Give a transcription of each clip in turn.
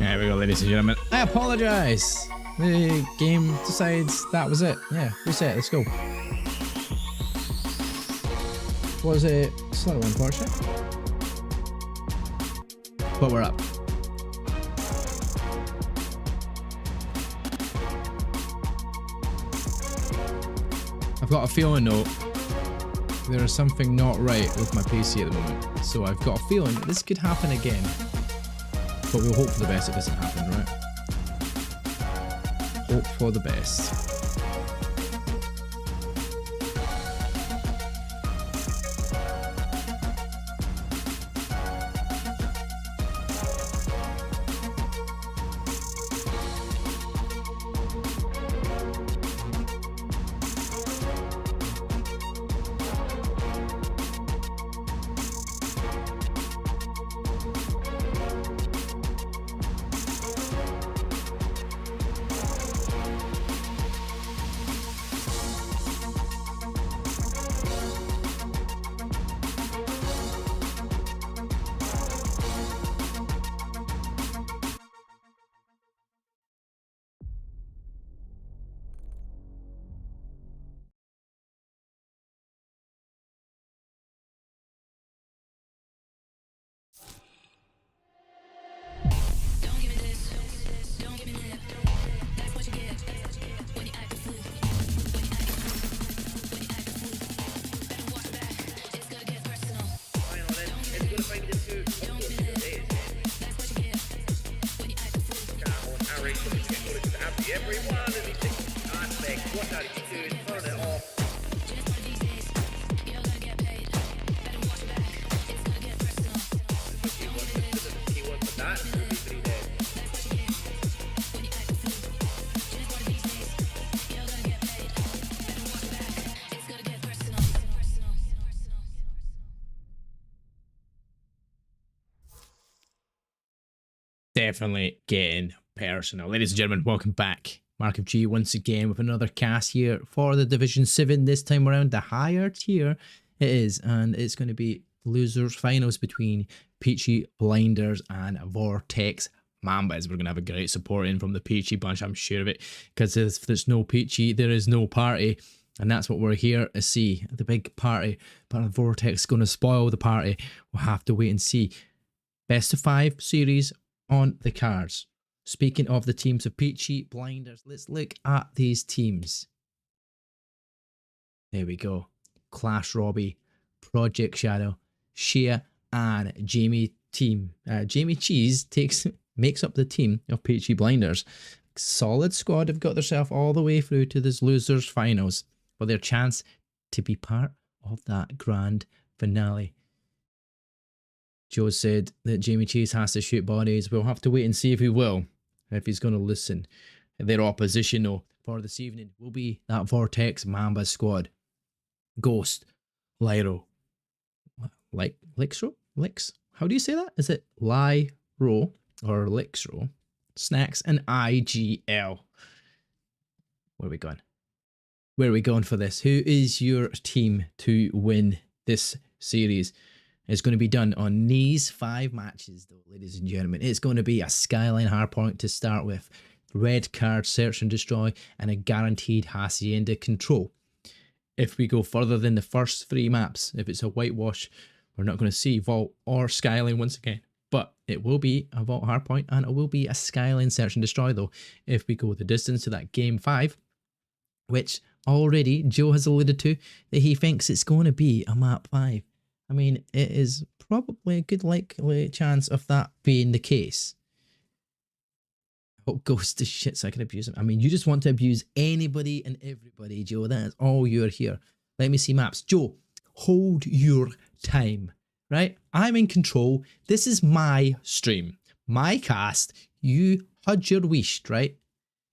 There we go, ladies and gentlemen. I apologize. The game decides that was it. Yeah, reset. Let's go. Was it slightly unfortunate? But we're up. I've got a feeling though, there is something not right with my PC at the moment. So I've got a feeling that this could happen again. But we'll hope for the best it doesn't happen, right? Hope for the best. Definitely getting personal. Ladies and gentlemen, welcome back. Mark of G once again with another cast here for the Division 7. This time around, the higher tier it is. And it's going to be losers finals between Peachy, Blinders and Vortex, Mambas. We're going to have a great support in from the Peachy bunch, I'm sure of it. Because if there's no Peachy, there is no party. And that's what we're here to see. The big party. But Vortex is going to spoil the party. We'll have to wait and see. Best of 5 series on the cards. Speaking of the teams of Peachy, Blinders, let's look at these teams. There we go. Clash Robbie, Project Shadow, Shea and Jamie team. Jamie Cheese makes up the team of Peachy Blinders. Solid squad have got themselves all the way through to this losers finals for their chance to be part of that grand finale. Joe said that Jamie Cheese has to shoot bodies. We'll have to wait and see if he will, if he's going to listen. Their opposition, though, for this evening will be that Vortex Mamba squad. Ghost, Lyro, Lixro? Lix? How do you say that? Is it Lyro or Lixro? Snacks and IGL. Where are we going? Where are we going for this? Who is your team to win this series? It's going to be done on these 5 matches, though, ladies and gentlemen. It's going to be a Skyline Hardpoint to start with, red card, search and destroy, and a guaranteed Hacienda control. If we go further than the first 3 maps, if it's a whitewash, we're not going to see Vault or Skyline once again. But it will be a Vault Hardpoint, and it will be a Skyline search and destroy, though, if we go the distance to that game 5, which already Joe has alluded to, that he thinks it's going to be a map 5. I mean, it is probably a good likely chance of that being the case. I hope Ghost is shit so I can abuse him. I mean, you just want to abuse anybody and everybody, Joe. That is all you're here. Let me see maps. Joe, hold your time, right? I'm in control. This is my stream, my cast. You had your wish, right?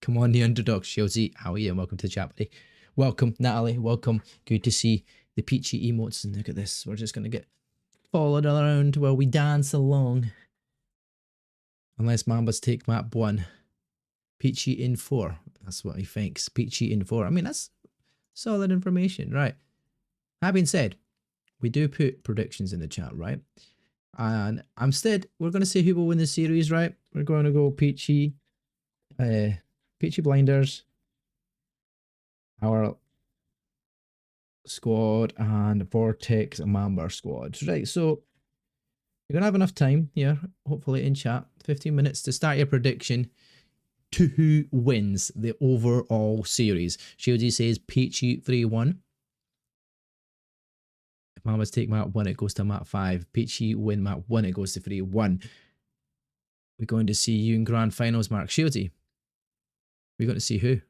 Come on, the underdog. Shilzy, how are you? Welcome to the chat, buddy. Welcome, Natalie. Welcome. Good to see the Peachy emotes. And look at this. We're just going to get followed around while we dance along. Unless Mambas take map 1. Peachy in 4. That's what he thinks. Peachy in 4. I mean, that's solid information. Right. That being said, we do put predictions in the chat, right? And instead, we're going to say who will win the series, right? We're going to go Peachy, Peachy Blinders, our squad, and Vortex Mamba squad. Right, so you're going to have enough time here, hopefully in chat, 15 minutes to start your prediction to who wins the overall series. Shieldy says Peachy 3-1. If Mambas take map 1, it goes to map 5. Peachy win map 1, it goes to 3-1. We're going to see you in grand finals, Mark Shieldy. We're going to see who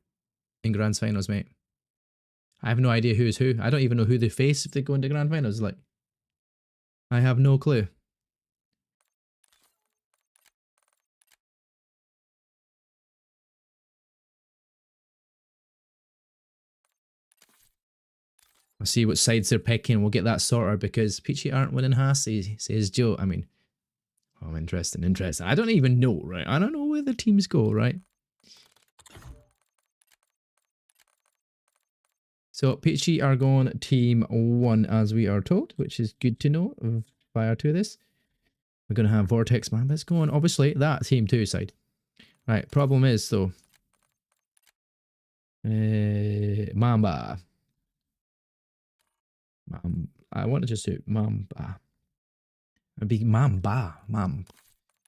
in grand finals, mate. I have no idea who's who. I don't even know who they face if they go into grand finals. Like, I have no clue. I'll see what sides they're picking. We'll get that sorted because Peachy aren't winning Hassie, says Joe. I mean, oh, interesting. I don't even know, right? I don't know where the teams go, right? So Peachy are going team 1 as we are told, which is good to know prior to this. We're going to have Vortex Mambas going, obviously, that team 2 side. Right, problem is though, Mamba. I want to just do Mamba. It'd be Mamba.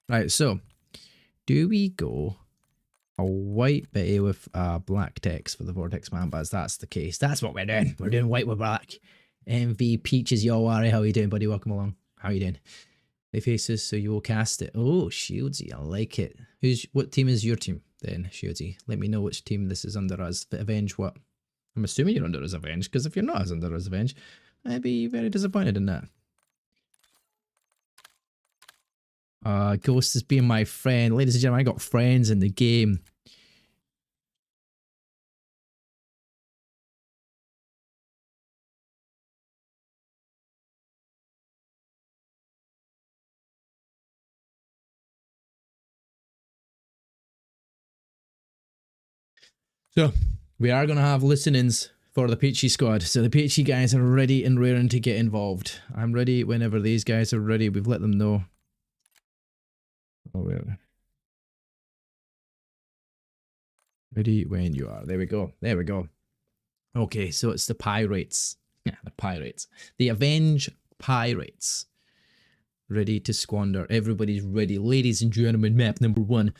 Right, so do we go a white Betty with black text for the Vortex Mambas? That's the case. That's what we're doing. We're doing white with black. MV Peaches, yo, Ari, how you doing, buddy? Welcome along. How you doing? They faces, so you will cast it. Oh, Shieldsy, I like it. What team is your team then, Shieldsy? Let me know which team this is under as Avenge what? I'm assuming you're under as Avenge, because if you're not as under as Avenge, I'd be very disappointed in that. Ghost is being my friend. Ladies and gentlemen, I got friends in the game. So, we are going to have listenings for the Peachy squad. So the Peachy guys are ready and raring to get involved. I'm ready whenever these guys are ready. We've let them know. Oh, where? Ready when you are. There we go. There we go. Okay, so it's the Pirates. Yeah, the Pirates. The Avenge Pirates. Ready to squander. Everybody's ready. Ladies and gentlemen, map number 1.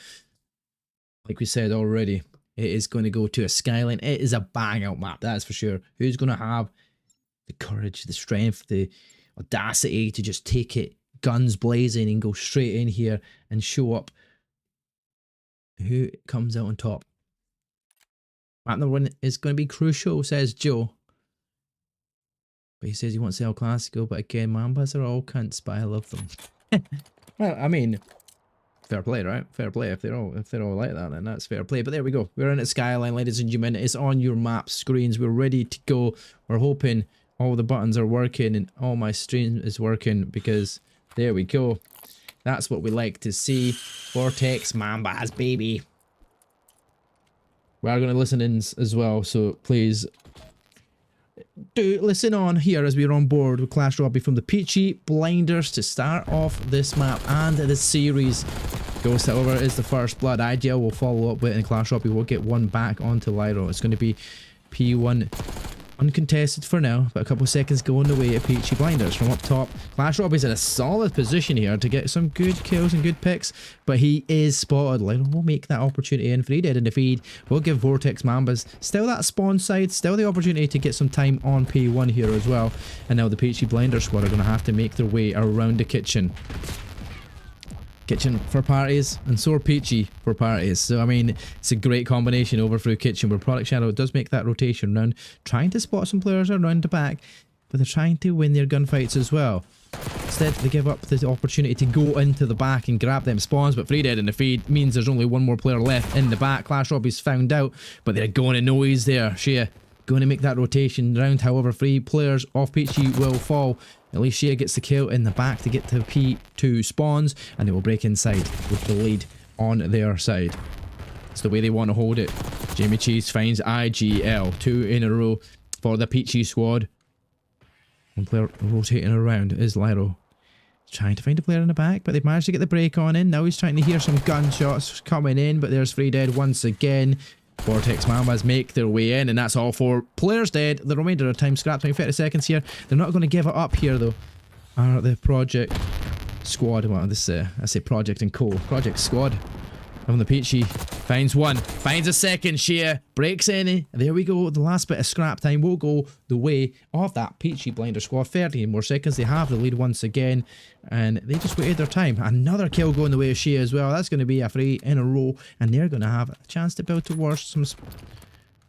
Like we said already, it is going to go to a skyline. It is a bang out map, that's for sure. Who's going to have the courage, the strength, the audacity to just take it guns blazing and go straight in here and show up? Who comes out on top? Map number 1 is going to be crucial, says Joe. But he says he wants El Clasico, but again, Mambas are all cunts, but I love them. Well, I mean, fair play, right? Fair play. If they're all like that, then that's fair play. But there we go. We're in at Skyline, ladies and gentlemen. It's on your map screens. We're ready to go. We're hoping all the buttons are working and all my stream is working, because there we go. That's what we like to see. Vortex Mambas, baby. We are going to listen in as well, so please do listen on here as we're on board with Clash Robbie from the Peachy Blinders to start off this map and the series. Ghost, however, is the first blood. IGL will follow up with, and Clash Robbie will get one back onto Lyro. It's going to be P1 uncontested for now, but a couple of seconds going the way at Peachy Blinders from up top. Clash Robbie's in a solid position here to get some good kills and good picks, but he is spotted. Lyro will make that opportunity in. Free dead in the feed. We'll give Vortex Mambas still that spawn side, still the opportunity to get some time on P1 here as well. And now the Peachy Blinders squad are going to have to make their way around the kitchen. Kitchen for parties, and so are Peachy for parties. So, I mean, it's a great combination over through kitchen, where Product Shadow does make that rotation round, trying to spot some players around the back, but they're trying to win their gunfights as well. Instead, they give up the opportunity to go into the back and grab them spawns, but free dead in the feed means there's only one more player left in the back. Clash Robbie's found out, but they're going to know he's there. Shea going to make that rotation round. However, 3 players off Peachy will fall. At least Shea gets the kill in the back to get to P2 spawns, and they will break inside with the lead on their side. It's the way they want to hold it. Jamie Cheese finds IGL. 2 in a row for the Peachy squad. One player rotating around is Lyro. Trying to find a player in the back, but they've managed to get the break on in. Now he's trying to hear some gunshots coming in, but there's 3 dead once again. Vortex Mambas make their way in, and that's all 4 players dead. The remainder of time scrap time, 30 seconds here. They're not going to give it up here though. Are the Project Squad, well this I say Project and Co. Project Squad. From the Peachy, finds one, finds a second, Shea, breaks in, there we go, the last bit of scrap time will go the way of that Peachy Blinder squad. 30 more seconds, they have the lead once again, and they just waited their time. Another kill going the way of Shea as well, that's going to be a 3 in a row, and they're going to have a chance to build towards some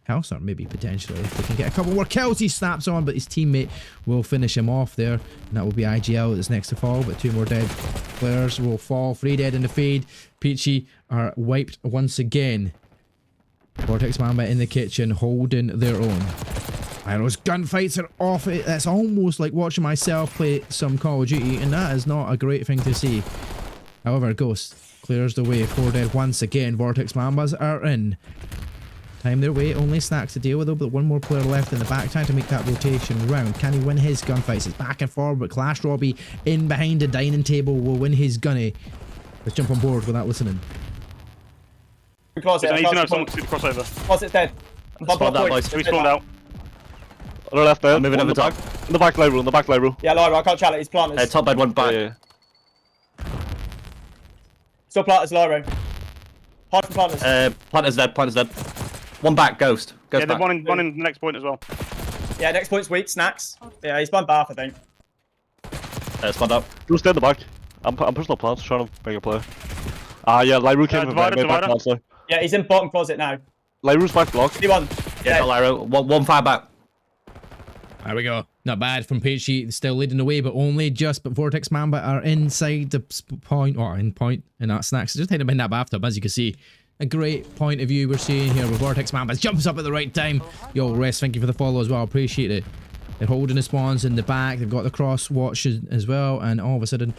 health, or maybe potentially if they can get a couple more kills. He snaps on, but his teammate will finish him off there, and that will be IGL that's next to fall, but 2 more dead players will fall. 3 dead in the feed. Peachy are wiped once again. Vortex Mamba in the kitchen holding their own. Those gunfights are off. That's almost like watching myself play some Call of Duty, and that is not a great thing to see. However, Ghost clears the way. 4 dead once again. Vortex Mambas are in. Time their way, only Snacks to deal with though, but 1 more player left in the back, trying to make that rotation round. Can he win his gunfights? It's back and forward, but Clash Robbie in behind the dining table will win his gunny. Let's jump on board without listening. Closet, he's gonna have someone to see the crossover. Closet's dead. Spawned out, boys. We spawned out. On the left there. Moving over top. In the back low room, Yeah, Lyra, I can't challenge, he's planters. Top bed, 1 back. Yeah. Still planters, Lyra. Hard from planters. Planter's dead. 1 back, Ghost. Yeah, Back. there's one in the next point as well. Yeah, next point's weak, Snacks. Yeah, he's spawned bath, I think. Spawned up. Who's stay in the back? I'm pushing up plants, trying to bring a player. Yeah, Lyru came back plants though. Yeah, he's in bottom closet now. Lyru's back block. 51. Yeah, Lyru. 1 fire back. There we go. Not bad from Peachy, still leading the way, but only just. But Vortex Mamba are inside the point, or in point, and that Snacks just hit him in that bathtub, as you can see. A great point of view we're seeing here with Vortex Mamba. Jumps up at the right time. Yo, Rest, thank you for the follow as well. Appreciate it. They're holding the spawns in the back. They've got the cross watch as well, and all of a sudden,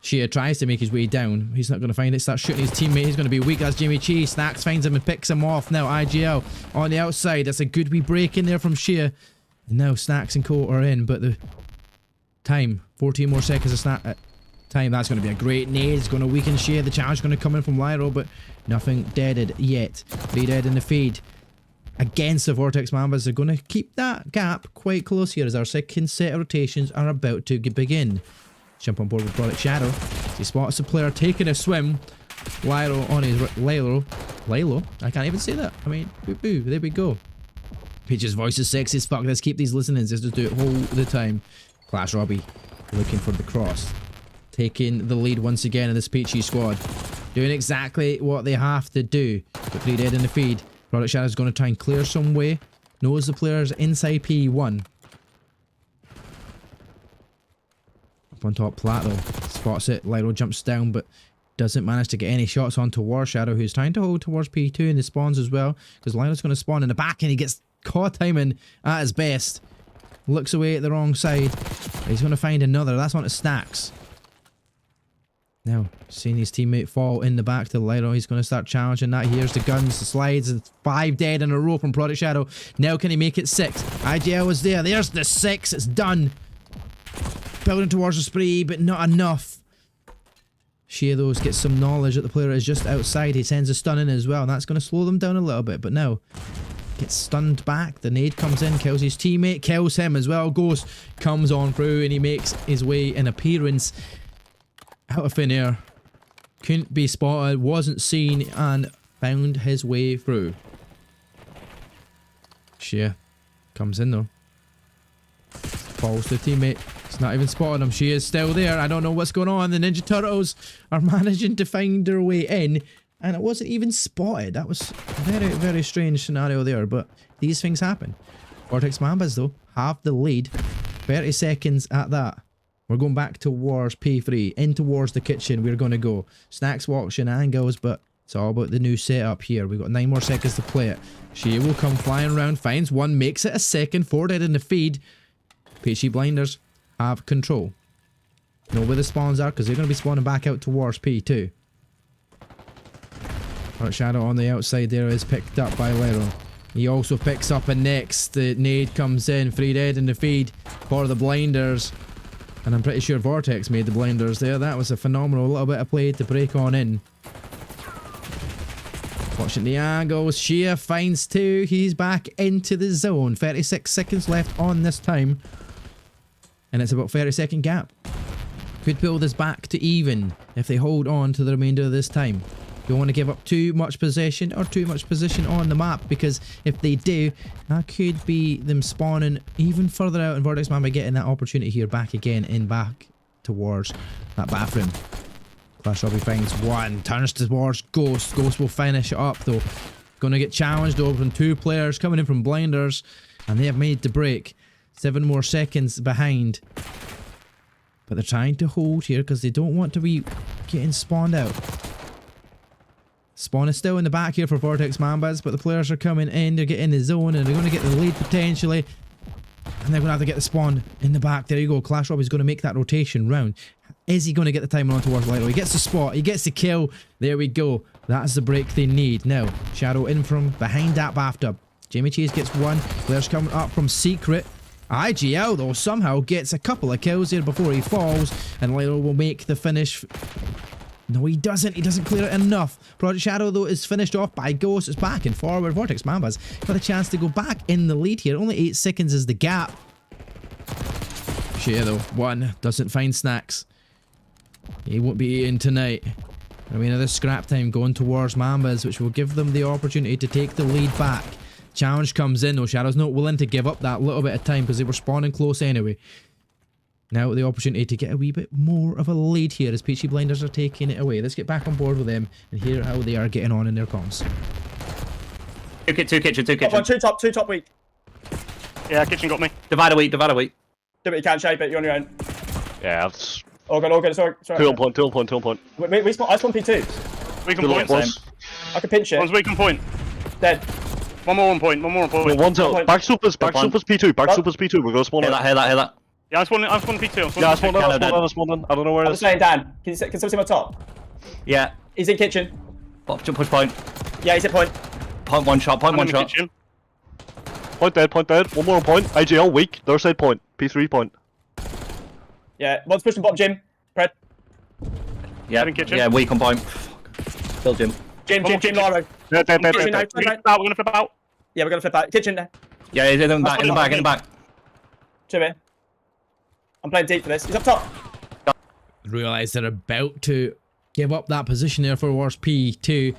Shea tries to make his way down. He's not going to find it. Starts shooting his teammate. He's going to be weak. That's Jimmy Chi. Snacks finds him and picks him off. Now IGL on the outside. That's a good wee break in there from Shea. And now Snacks and Co are in, but the time, 14 more seconds of time. That's going to be a great nade. It's going to weaken Shea. The challenge is going to come in from Lyro, but nothing deaded yet. 3 dead in the feed. Against the Vortex Mambas, they're going to keep that gap quite close here as our second set of rotations are about to begin. Jump on board with Product Shadow. He spots the player taking a swim. Lyro on his Lilo. I can't even say that. I mean, boo. There we go. Peach's voice is sexy as fuck. Let's keep these listenings. Let's just do it all the time. Clash Robbie looking for the cross. Taking the lead once again in this Peachy squad. Doing exactly what they have to do. But 3 dead in the feed. Product Shadow's going to try and clear some way. Knows the player's inside P1. Up on top, Plat though. Spots it. Lyro jumps down but doesn't manage to get any shots onto War Shadow, who's trying to hold towards P2 in the spawns as well. Because Lyro's going to spawn in the back and he gets caught timing at his best. Looks away at the wrong side. He's going to find another. That's on to Snacks. Now, seeing his teammate fall in the back to Lyro, he's going to start challenging that. He hears the guns, the slides, and 5 dead in a row from Product Shadow. Now can he make it 6? IGL is there. There's the 6. It's done. Building towards the spree, but not enough. Shea, though, gets some knowledge that the player is just outside. He sends a stun in as well, and that's going to slow them down a little bit. But now, gets stunned back. The nade comes in, kills his teammate, kills him as well. Ghost comes on through, and he makes his way in appearance out of thin air. Couldn't be spotted, wasn't seen, and found his way through. Shea comes in though. Falls to teammate. It's not even spotted him. She is still there. I don't know what's going on. The Ninja Turtles are managing to find their way in, and it wasn't even spotted. That was a very, very strange scenario there, but these things happen. Vortex Mambas though have the lead. 30 seconds at that. We're going back towards P3, in towards the kitchen we're going to go. Snacks watching angles, but it's all about the new setup here. We've got 9 more seconds to play it. Shea will come flying around, finds one, makes it a second, 4 dead in the feed. Peachy Blinders have control. Know where the spawns are, because they're going to be spawning back out towards P2. Our Shadow on the outside there is picked up by Lyro. He also picks up a next. The nade comes in, 3 dead in the feed for the Blinders. And I'm pretty sure Vortex made the blinders there. That was a phenomenal little bit of play to break on in. Watching the angles, Shea finds 2. He's back into the zone. 36 seconds left on this time. And it's about 30-second gap. Could pull this back to even if they hold on to the remainder of this time. Don't want to give up too much possession or too much position on the map, because if they do, that could be them spawning even further out and Vortex Mamba getting that opportunity here back again in back towards that bathroom. Clash Robbie finds 1, turns towards Ghost. Ghost will finish it up though. Gonna get challenged over from 2 players coming in from blinders, and they have made the break. 7 more seconds behind. But they're trying to hold here because they don't want to be getting spawned out. Spawn is still in the back here for Vortex Mambas, but the players are coming in, they're getting in the zone, and they're going to get the lead potentially. And they're going to have to get the spawn in the back. There you go, Clash Rob is going to make that rotation round. Is he going to get the time on towards Lighto? He gets the spot, he gets the kill. There we go. That's the break they need. Now, Shadow in from behind that bathtub. Jamie Chase gets 1. Players coming up from Secret. IGL though somehow gets a couple of kills here before he falls, and Lighto will make the finish. No, he doesn't. He doesn't clear it enough. Project Shadow, though, is finished off by Ghost. It's back and forward. Vortex Mambas got a chance to go back in the lead here. Only 8 seconds is the gap. Shea, though, 1. Doesn't find snacks. He won't be eating tonight. I mean, this scrap time going towards Mambas, which will give them the opportunity to take the lead back. Challenge comes in, though. Shadow's not willing to give up that little bit of time because they were spawning close anyway. Now the opportunity to get a wee bit more of a lead here as Peachy Blinders are taking it away. Let's get back on board with them and hear how they are getting on in their comms. 2 kitchen. Top 2 top weak. Yeah, kitchen got me. Divide a week. Do what you can, shape it, you're on your own. Yeah, that's... All good, sorry. 2 on point. I spawn P2. Weak on point. I can pinch it. One's weak on point. Dead. One more on point. One's out. Back supers P2. Back supers P2. We're gonna spawn Hear that. Yeah, I spawned P2. I spawned in. I don't know where it I'm is. saying, Dan, can someone see my top? Yeah. He's in kitchen. Push point. Yeah, he's at point. Point 1 shot. Point 1 shot. Kitchen. Point dead. One more on point. IGL weak. Their side point. P3 point. Yeah, one's pushing bottom gym. Pred. Yeah. Yeah, weak on point. Kill Jim. Gym, Laro. Dead. Kitchen, We're gonna flip out. Yeah, we're gonna flip out. Kitchen there. Yeah, he's in the back. Jimmy. I'm playing deep for this. He's up top. Realise they're about to give up that position there for Wars P2.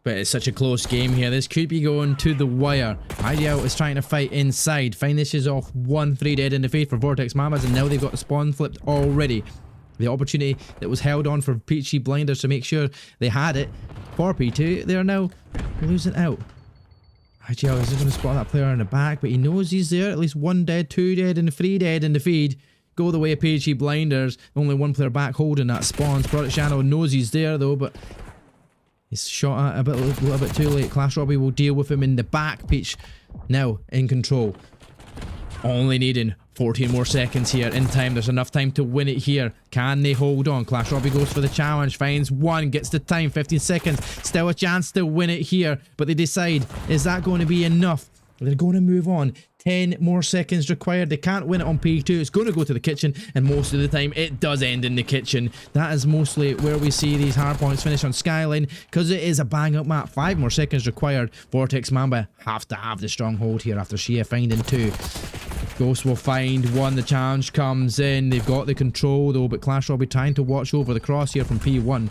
But it's such a close game here. This could be going to the wire. IDL is trying to fight inside. Finishes off 1, 3 dead in the face for Vortex Mambas, and now they've got the spawn flipped already. The opportunity that was held on for Peachy Blinders to make sure they had it for P2, they are now losing out. IGL is just going to spot that player in the back, but he knows he's there. At least 1 dead, 2 dead, and 3 dead in the feed. Go the way of Peachy Blinders. Only 1 player back holding that spawns. Product Shadow knows he's there though, but he's shot at a little bit too late. Clash Robbie will deal with him in the back. Peach now in control. Only needing 14 more seconds here in time. There's enough time to win it here. Can they hold on? Clash Robbie goes for the challenge, finds 1, gets the time, 15 seconds. Still a chance to win it here, but they decide, is that going to be enough? They're going to move on. 10 more seconds required. They can't win it on P2. It's going to go to the kitchen, and most of the time it does end in the kitchen. That is mostly where we see these hard points finish on Skyline, because it is a bang up map. 5 more seconds required. Vortex Mamba have to have the stronghold here after Shea finding 2. Ghost will find 1. The challenge comes in. They've got the control though, but Clash will be trying to watch over the cross here from P1.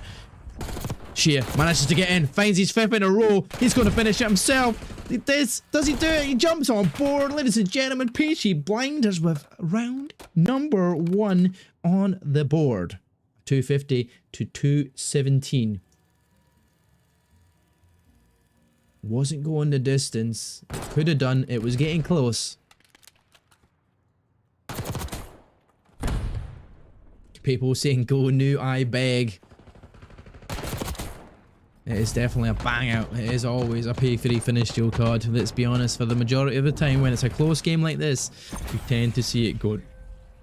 Shea manages to get in, finds his 5th in a row. He's going to finish it himself. Does he do it? He jumps on board. Ladies and gentlemen, Peachy Blinders with round number 1 on the board. 250 to 217. Wasn't going the distance. Could have done. It was getting close. People saying go new, I beg. It is definitely a bang out. It is always a P3 finish dual card. Let's be honest, for the majority of the time when it's a close game like this, we tend to see it go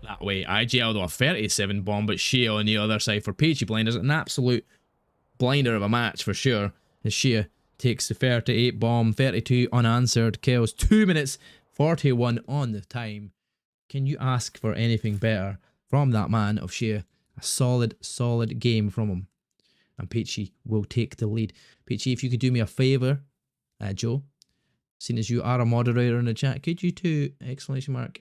that way. IGL though a 37 bomb, but Shea on the other side for Peachy Blinders, an absolute blinder of a match for sure. As Shea takes the 38 bomb, 32 unanswered kills, 2 minutes 41 on the time. Can you ask for anything better from that man of Sheer. A solid game from him. And Peachy will take the lead. Peachy, if you could do me a favour, Joe, seeing as you are a moderator in the chat, could you two, exclamation mark,